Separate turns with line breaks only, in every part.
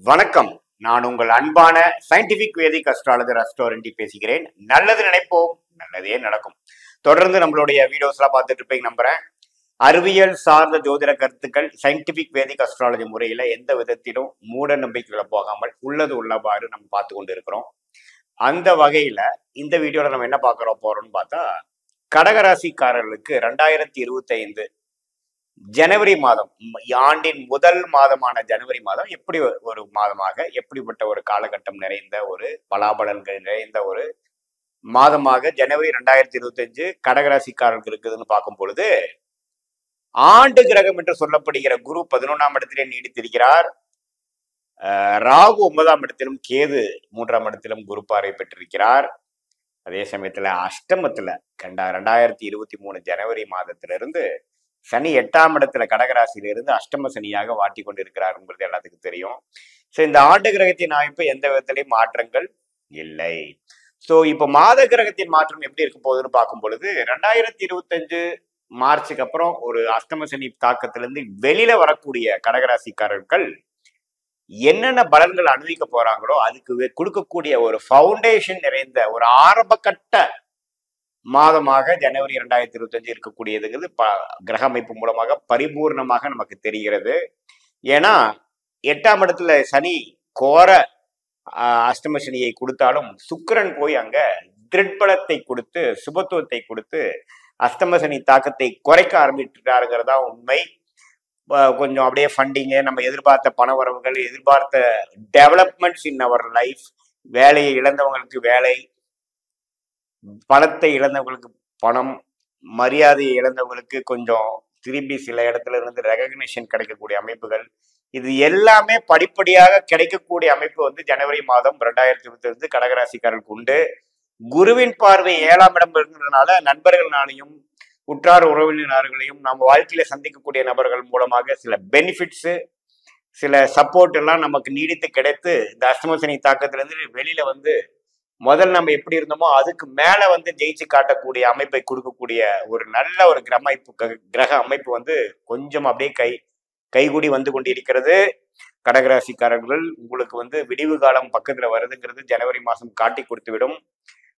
வணக்கம். நான் உங்கள் அன்பான சயின்டிபிக் வேதிக் அஸ்ட்ராலஜர் அஸ்ட்ரோரண்டி பேசுகிறேன். நல்லது நினைப்போம், நல்லதே நடக்கும். தொடர்ந்து நம்மளுடைய வீடியோஸ்லாம் பார்த்துட்டு இருப்பீங்க நம்புறேன். அறிவியல் சார்ந்த ஜோதிட கருத்துக்கள் சயின்டிபிக் வேதிக் அஸ்ட்ராலஜி முறையில எந்த விதத்திலும் மூட நம்பிக்கைகளை போகாமல் உள்ளது உள்ளவாறு நம்ம பார்த்து கொண்டு இருக்கிறோம். அந்த வகையில இந்த வீடியோல நம்ம என்ன போறோம்னு பார்த்தா, கடகராசிக்காரர்களுக்கு 2025 ஜனவரி மாதம், ஆண்டின் முதல் மாதமான ஜனவரி மாதம் எப்படி ஒரு மாதமாக, எப்படிப்பட்ட ஒரு காலகட்டம் நிறைந்த ஒரு பலாபலன்கள் நிறைந்த ஒரு மாதமாக ஜனவரி 2025 கடகராசிக்காரர்களுக்கு இருக்குதுன்னு பார்க்கும் பொழுது, ஆண்டு கிரகம் என்று சொல்லப்படுகிற குரு 11ஆம் இடத்திலே நீடித்திருக்கிறார். ராகு 9ஆம் இடத்திலும், கேது 3ஆம் இடத்திலும் குரு பார்வை பெற்றிருக்கிறார். அதே சமயத்துல அஷ்டமத்துல 2023 ஜனவரி மாதத்திலிருந்து சனி 8ஆம் இடத்துல கடகராசியிலிருந்து அஷ்டம சனியாக வாட்டி கொண்டிருக்கிறாருங்கிறது எல்லாத்துக்கும் தெரியும். ஸோ இந்த ஆண்டு கிரகத்தின் அமைப்பு எந்த விதத்திலையும் மாற்றங்கள் இல்லை. ஸோ இப்போ மாத கிரகத்தின் மாற்றம் எப்படி இருக்க போகுதுன்னு பார்க்கும் பொழுது, 2025 மார்ச்சுக்கு அப்புறம் ஒரு அஷ்டம சனி தாக்கத்திலிருந்து வெளியில வரக்கூடிய கடகராசிக்காரர்கள் என்னென்ன பலன்கள் அனுபவிக்க போறாங்களோ அதுக்கு கொடுக்கக்கூடிய ஒரு ஃபவுண்டேஷன் நிறைந்த ஒரு ஆரம்ப கட்ட மாதமாக ஜனவரி 2025 இருக்கக்கூடியதுங்கிறது கிரக அமைப்பு மூலமாக பரிபூர்ணமாக நமக்கு தெரிகிறது. ஏன்னா 8ஆம் இடத்துல சனி கோர அஷ்டம சனியை கொடுத்தாலும் சுக்கிரன் போய் அங்க திருட்பலத்தை கொடுத்து சுபத்துவத்தை கொடுத்து அஷ்டம சனி தாக்கத்தை குறைக்க ஆரம்பிச்சிட்டாருங்கிறதா உண்மை. கொஞ்சம் அப்படியே ஃபண்டிங்கு, நம்ம எதிர்பார்த்த பண வரவுகள், எதிர்பார்த்த டெவலப்மெண்ட்ஸ் இன் அவர் லைஃப், வேலையை இழந்தவங்களுக்கு வேலை, பணத்தை இழந்தவங்களுக்கு பணம், மரியாதையை இழந்தவங்களுக்கு கொஞ்சம் திரும்பி சில இடத்துல இருந்து ரெகக்னிஷன் கிடைக்கக்கூடிய அமைப்புகள், இது எல்லாமே படிப்படியாக கிடைக்கக்கூடிய அமைப்பு வந்து ஜனவரி மாதம் 2025 கடகராசிக்காரர்களுக்கு உண்டு. குருவின் பார்வை 7ஆம் இடம் இருக்கிறதுனால நண்பர்களாலையும் உற்றார் உறவினர்களையும் நம்ம வாழ்க்கையில சந்திக்கக்கூடிய நபர்கள் மூலமாக சில பெனிஃபிட்ஸு, சில சப்போர்ட் எல்லாம் நமக்கு நீடித்து கிடைத்து இந்த அஷ்டம சனி தாக்கத்திலிருந்து வெளியில வந்து முதல் நம்ம எப்படி இருந்தோமோ அதுக்கு மேல வந்து ஜெயிச்சு காட்டக்கூடிய அமைப்பை கொடுக்கக்கூடிய ஒரு நல்ல ஒரு கிரக அமைப்பு வந்து கொஞ்சம் அப்படியே கைகூடி வந்து கொண்டிருக்கிறது. கடகராசிக்காரர்கள் உங்களுக்கு வந்து விடிவு காலம் பக்கத்துல வருதுங்கிறது ஜனவரி மாசம் காட்டி கொடுத்து விடும்.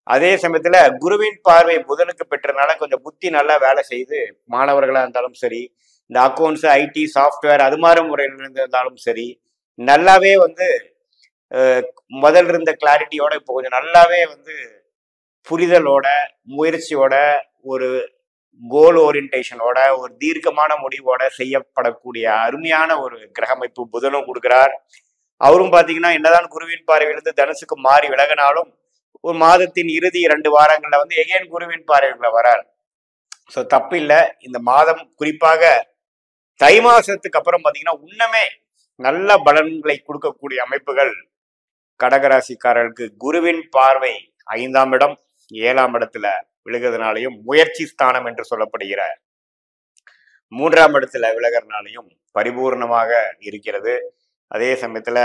அதே சமயத்துல குருவின் பார்வை புதனுக்கு பெற்றனால கொஞ்சம் புத்தி நல்லா வேலை செய்து, மாணவர்களா இருந்தாலும் சரி, இந்த அக்கௌண்ட்ஸ், ஐடி, சாஃப்ட்வேர் அது மாதிரி முறையில் இருந்தாலும் சரி, நல்லாவே வந்து முதல்ல இருந்த கிளாரிட்டியோட இப்போ கொஞ்சம் நல்லாவே வந்து புரிதலோட, முயற்சியோட, ஒரு கோல் ஓரியன்டேஷனோட, ஒரு தீர்க்கமான முடிவோட செய்யப்படக்கூடிய அருமையான ஒரு கிரக அமைப்பு புதனும் கொடுக்கிறார். அவரும் பார்த்தீங்கன்னா என்னதான் குருவின் பார்வையிலிருந்து தனுசுக்கு மாறி விலகினாலும் ஒரு மாதத்தின் இறுதி 2 வாரங்கள்ல வந்து எகேன் குருவின் பார்வைகளை வரார். ஸோ தப்பு இல்லை. இந்த மாதம் குறிப்பாக தை மாசத்துக்கு அப்புறம் பார்த்தீங்கன்னா இன்னமே நல்ல பலன்களை கொடுக்கக்கூடிய அமைப்புகள் கடகராசிக்காரர்களுக்கு குருவின் பார்வை 5ஆம் இடம் 7ஆம் இடத்துல விழுகிறதுனாலையும், முயற்சி ஸ்தானம் என்று சொல்லப்படுகிற 3ஆம் இடத்துல விலகிறதுனாலையும் பரிபூர்ணமாக இருக்கிறது. அதே சமயத்துல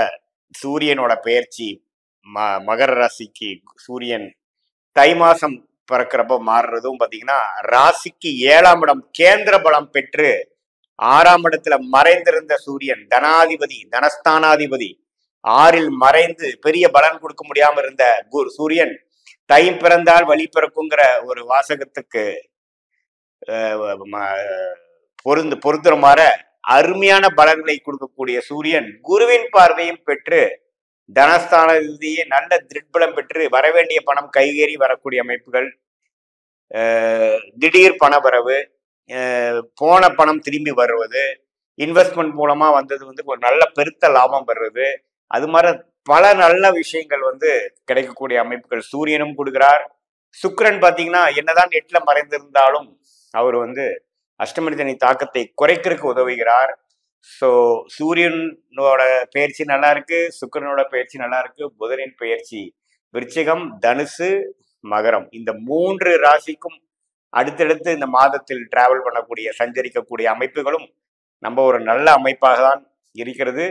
சூரியனோட பெயர்ச்சி மகர ராசிக்கு சூரியன் தை மாசம் பிறக்கிறப்ப மாறுறதும் பார்த்தீங்கன்னா ராசிக்கு 7ஆம் இடம் கேந்திர பலம் பெற்று 6ஆம் இடத்துல மறைந்திருந்த சூரியன் தனாதிபதி, தனஸ்தானாதிபதி 6ல் மறைந்து பெரிய பலன் கொடுக்க முடியாம இருந்த சூரியன் தை பிறந்தால் வழி பிறக்குங்கிற ஒரு வாசகத்துக்கு பொருந்துற மாதிரி அருமையான பலன்களை கொடுக்கக்கூடிய சூரியன் குருவின் பார்வையும் பெற்று தனஸ்தானதிபதியே நல்ல திருட்பலம் பெற்று வரவேண்டிய பணம் கைகேறி வரக்கூடிய அமைப்புகள், திடீர் பண வரவு, போன பணம் திரும்பி வருவது, இன்வெஸ்ட்மெண்ட் மூலமா வந்தது வந்து ஒரு நல்ல பெருத்த லாபம் பெறுவது, அது மாதிரி பல நல்ல விஷயங்கள் வந்து கிடைக்கக்கூடிய அமைப்புகள் சூரியனும் கொடுக்கிறார். சுக்கிரன் பார்த்தீங்கன்னா என்னதான் 8ல மறைந்திருந்தாலும் அவர் வந்து அஷ்டம சனி தாக்கத்தை குறைக்கிறதுக்கு உதவுகிறார். ஸோ சூரியனோட பயிற்சி நல்லா இருக்கு, சுக்கிரனோட பயிற்சி நல்லா இருக்கு, புதனின் பயிற்சி விருச்சிகம், தனுசு, மகரம், இந்த 3 ராசிக்கும் அடுத்தடுத்து இந்த மாதத்தில் டிராவல் பண்ணக்கூடிய சஞ்சரிக்கக்கூடிய அமைப்புகளும் நம்ம ஒரு நல்ல அமைப்பாக தான் இருக்கிறது.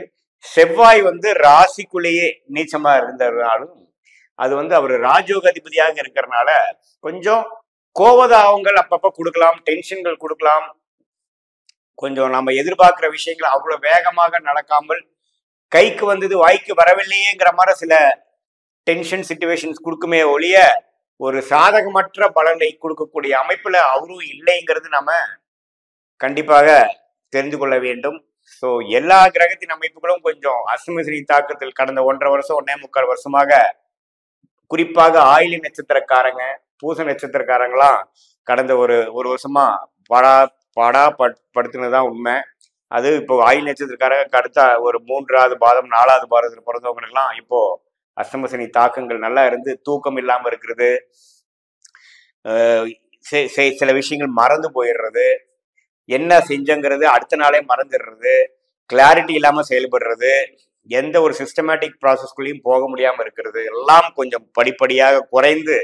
செவ்வாய் வந்து ராசிக்குள்ளேயே நீச்சமா இருந்ததுனாலும் அது வந்து அவர் ராஜயோக அதிபதியாக இருக்கிறதுனால கொஞ்சம் கோபதாபங்கள் அப்பப்ப கொடுக்கலாம், டென்ஷன்கள் கொடுக்கலாம், கொஞ்சம் நம்ம எதிர்பார்க்கிற விஷயங்கள் அவ்வளவு வேகமாக நடக்காமல் கைக்கு வந்தது வாய்க்கு வரவில்லையேங்கிற மாதிரி சில டென்ஷன் சிச்சுவேஷன்ஸ் கொடுக்குமே ஒழிய ஒரு சாதகமற்ற பலனை கொடுக்கக்கூடிய அமைப்புல அவரும் இல்லைங்கிறது நம்ம கண்டிப்பாக தெரிந்து கொள்ள வேண்டும். ஸோ எல்லா கிரகத்தின் அமைப்புகளும் கொஞ்சம் அஷ்டமசனி தாக்கத்தில் கடந்த 1.5 வருஷம் 1.25 வருஷமாக குறிப்பாக ஆயிலி நட்சத்திரக்காரங்க பூச நட்சத்திரக்காரங்களாம் கடந்த ஒரு வருஷமா படுத்துனதுதான் உண்மை. அது இப்போ ஆயில் நட்சத்திரக்காரங்க அடுத்த ஒரு 3வது பாதம் 4வது பாதத்தில் பிறந்தவங்களுக்கெல்லாம் இப்போ அஷ்டமசனி தாக்கங்கள் நல்லா இருந்து தூக்கம் இல்லாம இருக்கிறது, சில விஷயங்கள் மறந்து போயிடுறது, என்ன செஞ்சங்கிறது அடுத்த நாளே மறந்துடுறது, கிளாரிட்டி இல்லாம செயல்படுறது, எந்த ஒரு சிஸ்டமேட்டிக் ப்ராசஸ்குள்ளேயும் போக முடியாம இருக்கிறது எல்லாம் கொஞ்சம் படிப்படியாக குறைந்து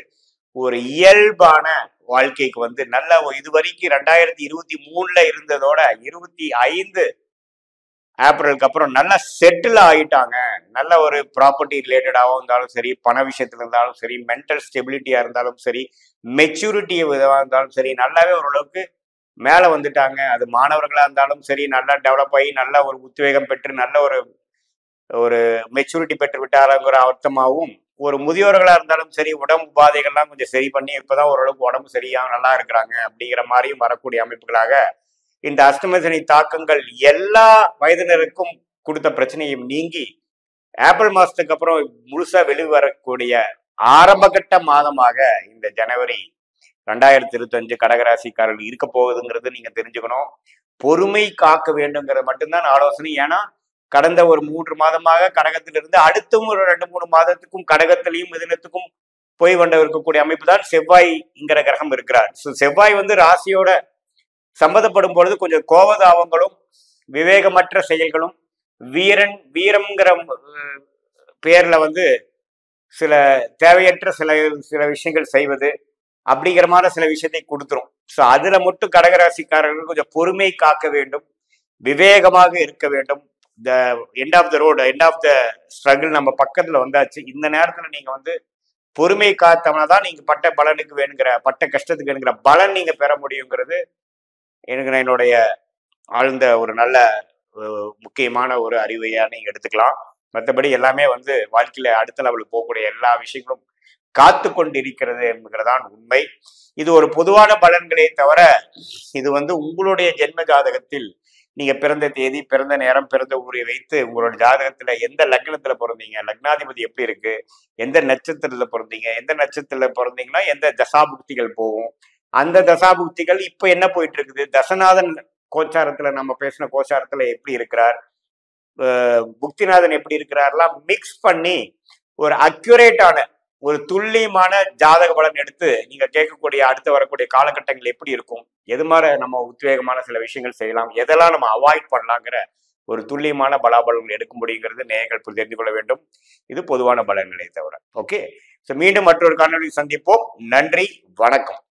ஒரு இயல்பான வாழ்க்கைக்கு வந்து நல்ல இதுவரைக்கும் 2023 இருந்ததோட 25 ஏப்ரலுக்கு அப்புறம் நல்லா செட்டில் ஆகிட்டாங்க. நல்ல ஒரு ப்ராப்பர்ட்டி ரிலேட்டடாகவும் இருந்தாலும் சரி, பண விஷயத்துல இருந்தாலும் சரி, மென்டல் ஸ்டெபிலிட்டியா இருந்தாலும் சரி, மெச்சூரிட்டி விதமாக இருந்தாலும் சரி, நல்லாவே ஓரளவுக்கு மேலே வந்துட்டாங்க. அது மாணவர்களாக இருந்தாலும் சரி, நல்லா டெவலப் ஆகி நல்ல ஒரு உத்வேகம் பெற்று நல்ல ஒரு மெச்சூரிட்டி பெற்று விட்டாருங்கிற அர்த்தமாகவும், ஒரு முதியோர்களாக இருந்தாலும் சரி உடம்பு உபாதைகள்லாம் கொஞ்சம் சரி பண்ணி இப்போதான் ஓரளவுக்கு உடம்பு சரியாக நல்லா இருக்கிறாங்க அப்படிங்கிற மாதிரியும் வரக்கூடிய அமைப்புகளாக இந்த அஷ்டமசனி தாக்கங்கள் எல்லா வயதினருக்கும் கொடுத்த பிரச்சனையும் நீங்கி ஏப்ரல் மாசத்துக்கு அப்புறம் முழுசா வெளிவரக்கூடிய ஆரம்பகட்ட மாதமாக இந்த ஜனவரி 2025 கடகராசிக்காரர்கள் இருக்க போகுதுங்கிறது நீங்க தெரிஞ்சுக்கணும். பொறுமை காக்க வேண்டுங்கிறது மட்டும்தான் ஆலோசனை. ஏன்னா கடந்த ஒரு 3 மாதமாக கடகத்திலிருந்து அடுத்தும் ஒரு 2-3 மாதத்துக்கும் கடகத்திலையும் மிதுனத்துக்கும் போய் கொண்டு இருக்கக்கூடிய அமைப்பு தான் செவ்வாய்ங்கிற கிரகம் இருக்கிறார். செவ்வாய் வந்து ராசியோட சம்மந்தப்படும் பொழுது கொஞ்சம் கோபதாபங்களும் விவேகமற்ற செயல்களும் வீரம்ங்கிற பேர்ல வந்து சில தேவையற்ற சில விஷயங்கள் செய்வது அப்படிங்கிற மாதிரி சில விஷயத்தை கொடுத்துரும். ஸோ அதுல மட்டும் கடகராசிக்காரர்கள் கொஞ்சம் பொறுமை காக்க வேண்டும், விவேகமாக இருக்க வேண்டும். The end of the road, end of the struggle நம்ம பக்கத்துல வந்தாச்சு. இந்த நேரத்துல நீங்க வந்து பொறுமை காத்தவனா தான் நீங்க பட்ட பலனுக்கு வேணுங்கிற பட்ட கஷ்டத்துக்கு வேணுங்கிற பலன் நீங்க பெற முடியுங்கிறது எனக்கு என்னுடைய ஆழ்ந்த ஒரு நல்ல முக்கியமான ஒரு அறிவையா நீங்க எடுத்துக்கலாம். மற்றபடி எல்லாமே வந்து வாழ்க்கையில அடுத்த லெவலுக்கு போகக்கூடிய எல்லா விஷயங்களும் காத்து கொண்டு இருக்கிறது என்கிறதான் உண்மை. இது ஒரு பொதுவான பலன்களே தவிர இது வந்து உங்களுடைய ஜென்ம ஜாதகத்தில் நீங்க பிறந்த தேதி, பிறந்த நேரம், பிறந்த ஊரை வைத்து உங்களோட ஜாதகத்துல எந்த லக்னத்துல பிறந்தீங்க, லக்னாதிபதி எப்படி இருக்கு, எந்த நட்சத்திரத்துல பிறந்தீங்க, எந்த நட்சத்திரத்துல பிறந்தீங்கன்னா எந்த தசாபுக்திகள் போகும், அந்த தசாபுக்திகள் இப்ப என்ன போயிட்டு இருக்குது, தசநாதன் கோச்சாரத்துல நம்ம பேசின கோச்சாரத்துல எப்படி இருக்கிறார், புக்திநாதன் எப்படி இருக்கிறார்லாம் மிக்ஸ் பண்ணி ஒரு அக்யூரேட்டான ஒரு துல்லியமான ஜாதக பலன் எடுத்து நீங்க கேட்கக்கூடிய அடுத்து வரக்கூடிய காலகட்டங்கள் எப்படி இருக்கும், எது மாதிரி நம்ம உத்வேகமான சில விஷயங்கள் செய்யலாம், எதெல்லாம் நம்ம அவாய்ட் பண்ணலாங்கிற ஒரு துல்லியமான பலாபலன்கள் எடுக்க முடியுங்கிறது நேயர்கள் தெரிந்து கொள்ள வேண்டும். இது பொதுவான பலன்களை தவிர. ஓகே, மீண்டும் மற்றொரு காணொலி சந்திப்போம். நன்றி, வணக்கம்.